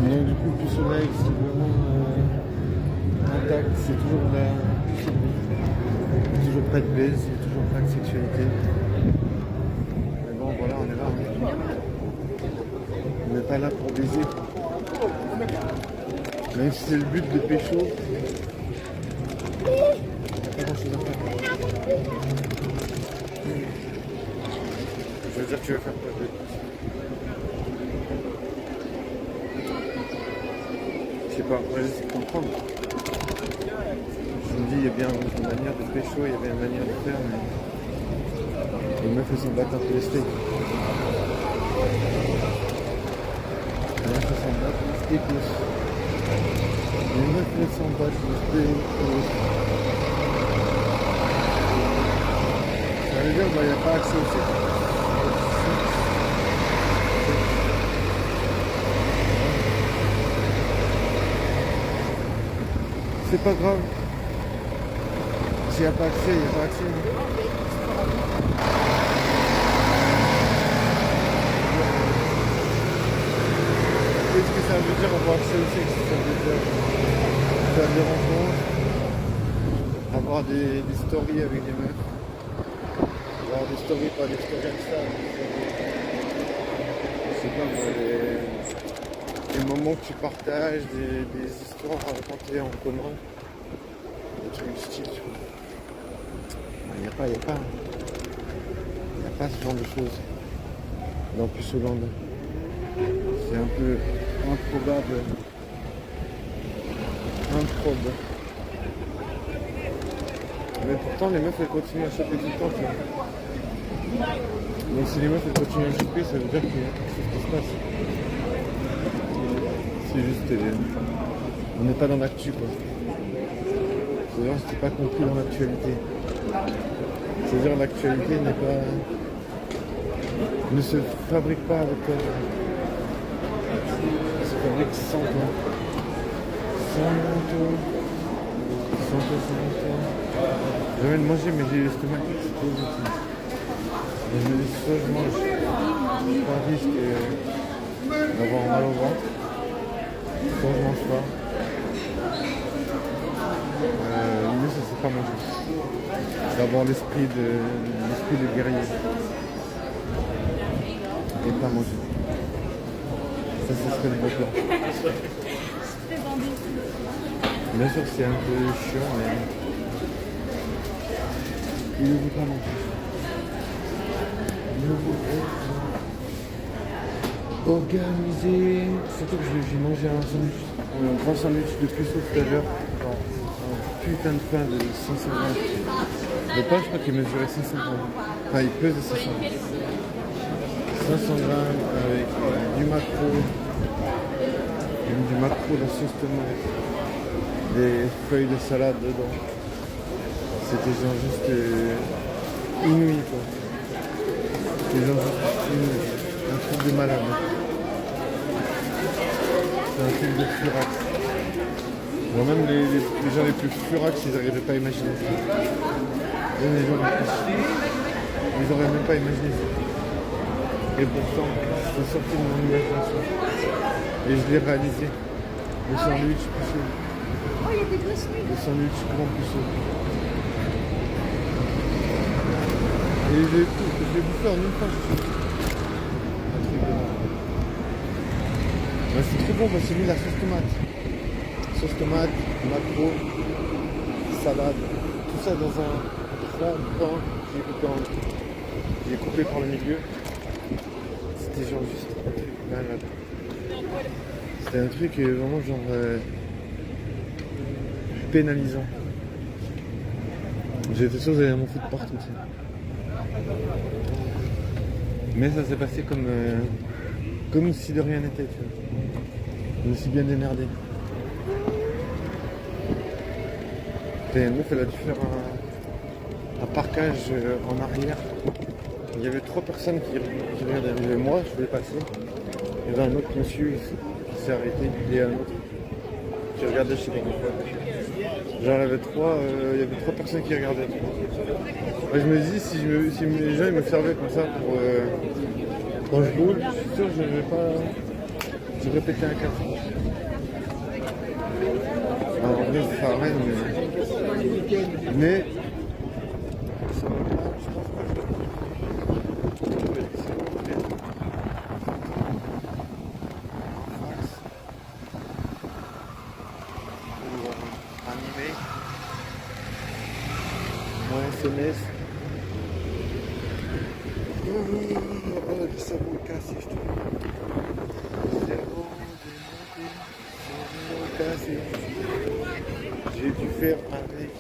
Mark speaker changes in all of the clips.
Speaker 1: Donc du coup, plus soleil, c'est vraiment intact, c'est toujours là, il n'y a toujours pas de baise, il n'y a toujours pas de sexualité. Mais bon, voilà, on est là. On n'est pas là pour baiser. Même si c'est le but de pécho, il n'y a pas grand chose à faire. Je veux dire, tu veux faire quoi? Je sais pas, moi j'essaie de comprendre. Je me dis, il y a bien une manière de pécho, il y a bien une manière de faire, mais les meufs elles s'en battent un peu les steaks. Les meufs elles s'en battent les steaks. Les meufs elles s'en battent les steaks. Ça veut dire qu'il n'y a pas accès au sexe. C'est pas grave. S'il n'y a pas accès, il n'y a pas accès. Qu'est-ce que ça veut dire avoir accès au sexe? Ça veut dire faire des rencontres, avoir des stories avec des meufs, avoir des stories, pas des stories Insta. Je sais pas moi, des moments que tu partages, des histoires à raconter en commun, des trucs du style, tu vois. Il n'y a pas ce genre de choses dans Puce Hollande. C'est un peu improbable. Mais pourtant les meufs elles continuent à choper tout le temps, tu vois. Donc si les meufs elles continuent à choper, ça veut dire qu'il y a quelque chose qui se passe. C'est juste... on n'est pas dans l'actu, quoi. C'est-à-dire que c'est pas compris dans l'actualité. C'est-à-dire que l'actualité ne se fabrique pas avec toi. Elle se fabrique sans toi. Sans toi. J'avais de manger, mais j'ai l'estomac qui explose aussi. Et je me dis, soit je mange, c'est pas un risque d'avoir mal au ventre, soit je mange pas. Le mieux, ça c'est pas manger. D'avoir l'esprit de guerrier. Et pas manger. Ça, ce serait le bon plan. Bien sûr, c'est un peu chiant, mais il ne veut pas manger. Organisé. Surtout que j'ai mangé un grand sandwich de puceau tout à l'heure. Un putain de pain de 500 grammes. Le pain, je crois qu'il mesurait 500 grammes. Enfin, il pesait 500 grammes. 500 grammes avec du maquereau. Du maquereau, la sauce tomate. Des feuilles de salade dedans. C'était genre juste inouï, quoi. C'était genre juste inouï. Un truc de malade. C'est un truc de furax. Bon, même les gens les plus furax, ils n'arrivaient pas à imaginer ça. Même les gens les plus ils n'auraient même pas imaginé ça. Et pourtant, c'est sorti de mon imagination. Et je l'ai réalisé. Le sandwich puceau.
Speaker 2: Oh, il y a des grosses nuits.
Speaker 1: Le sandwich grand puceau. Et je l'ai bouffé en une fois. Un truc de malade. Ouais, c'est trop bon parce que j'ai mis la sauce tomate. Sauce tomate, maquereau, salade. Tout ça dans un grand pain que j'ai coupé par le milieu. C'était genre juste un truc malade. C'était un truc vraiment genre pénalisant. J'ai été sûr que j'allais m'en foutre partout. Aussi. Mais ça s'est passé comme si de rien n'était, tu vois. Je me suis bien démerdé. Et une meuf, elle a dû faire un parquage en arrière. Il y avait 3 personnes qui regardaient. Il y avait moi, je voulais passer. Il y avait un autre monsieur qui s'est arrêté. Et un autre qui regardait, je sais pas pourquoi. Genre, il y avait 3 personnes qui regardaient. Moi, je me dis, si les gens ils me servaient comme ça pour quand je boule, je suis sûr que je vais pas Je répétais un café. Alors, en vrai, ça sert à rien, mais ça va pas, je pense pas que animé. Mon SMS. Oh, le cerveau est cassé, je te dis. Le cerveau est cassé. J'ai dû faire avec,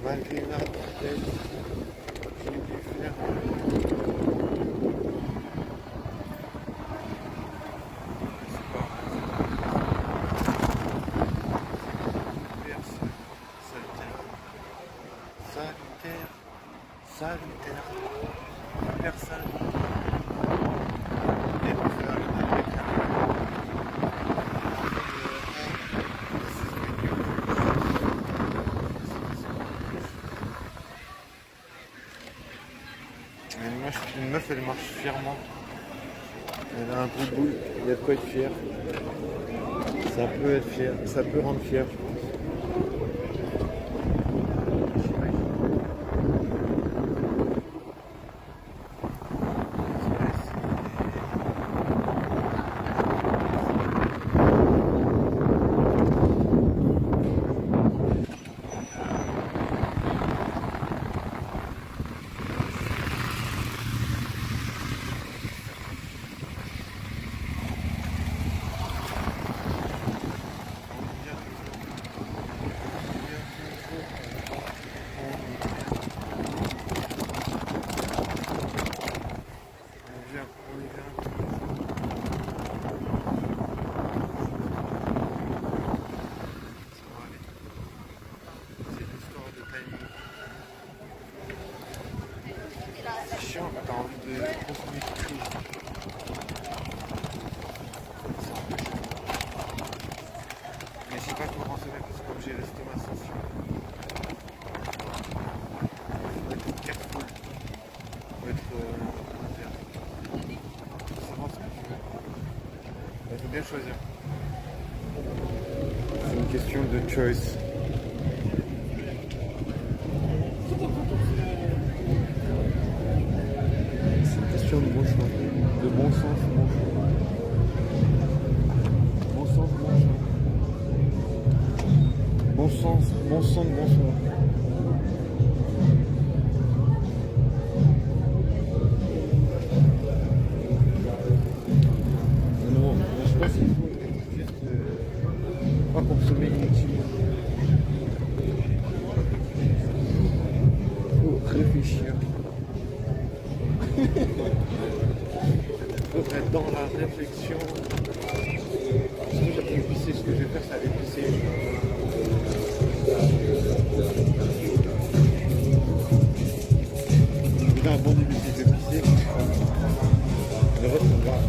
Speaker 1: malgré la tête, j'ai dû faire salutaire, personne. Et on fait avec une meuf, elle marche fièrement. Elle a un beau boule, il y a de quoi être fier. Ça peut être fier, ça peut rendre fier, je pense. Chiant quand t'as envie de consommer quelque chose. Mais je sais pas comment consommer parce que comme j'ai l'estomac sensible. Faut être careful. Faut être comment dire. Faut savoir ce que tu veux. Il faut bien choisir. C'est une question de choice. De bon choix, de bon sens, bon choix. Bon sens, bon choix. Bon sens, bon sens, bon choix. Non, je pense qu'il faut juste pas consommer inutilement. Il faut réfléchir. Il faut être dans la réflexion. Sinon j'ai pu épicer, ce que je vais faire c'est aller épicer. J'ai un bon début si je vais pisser. Le reste on verra.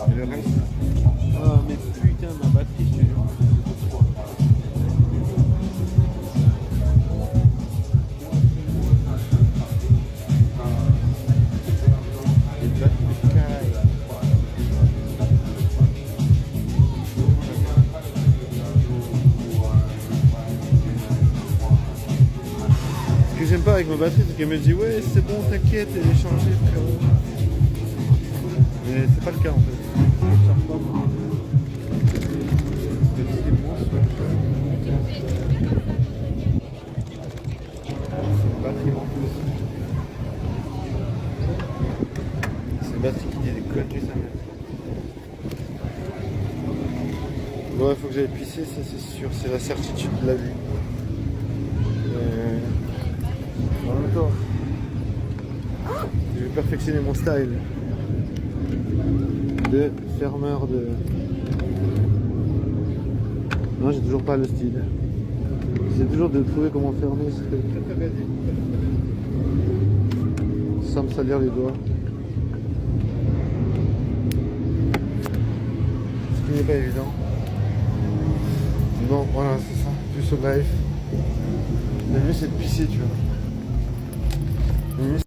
Speaker 1: Et le reste. Ah mais putain ma batterie je te jure. Ce que j'aime pas avec ma batterie, c'est qu'elle me dit ouais c'est bon t'inquiète, elle est changée frérot. Mais c'est pas le cas en fait. C'est une batterie qui dit des conneries ça même. Ouais faut que j'aille pisser, ça c'est sûr, c'est la certitude de la vie. En même temps, je vais perfectionner mon style de fermeur de... Non, j'ai toujours pas le style. J'essaie toujours de trouver comment fermer ce truc. Sans me salir les doigts. Ce qui n'est pas évident. Bon, voilà, c'est ça. Plus au live. Le mieux c'est de pisser, tu vois. Mhm.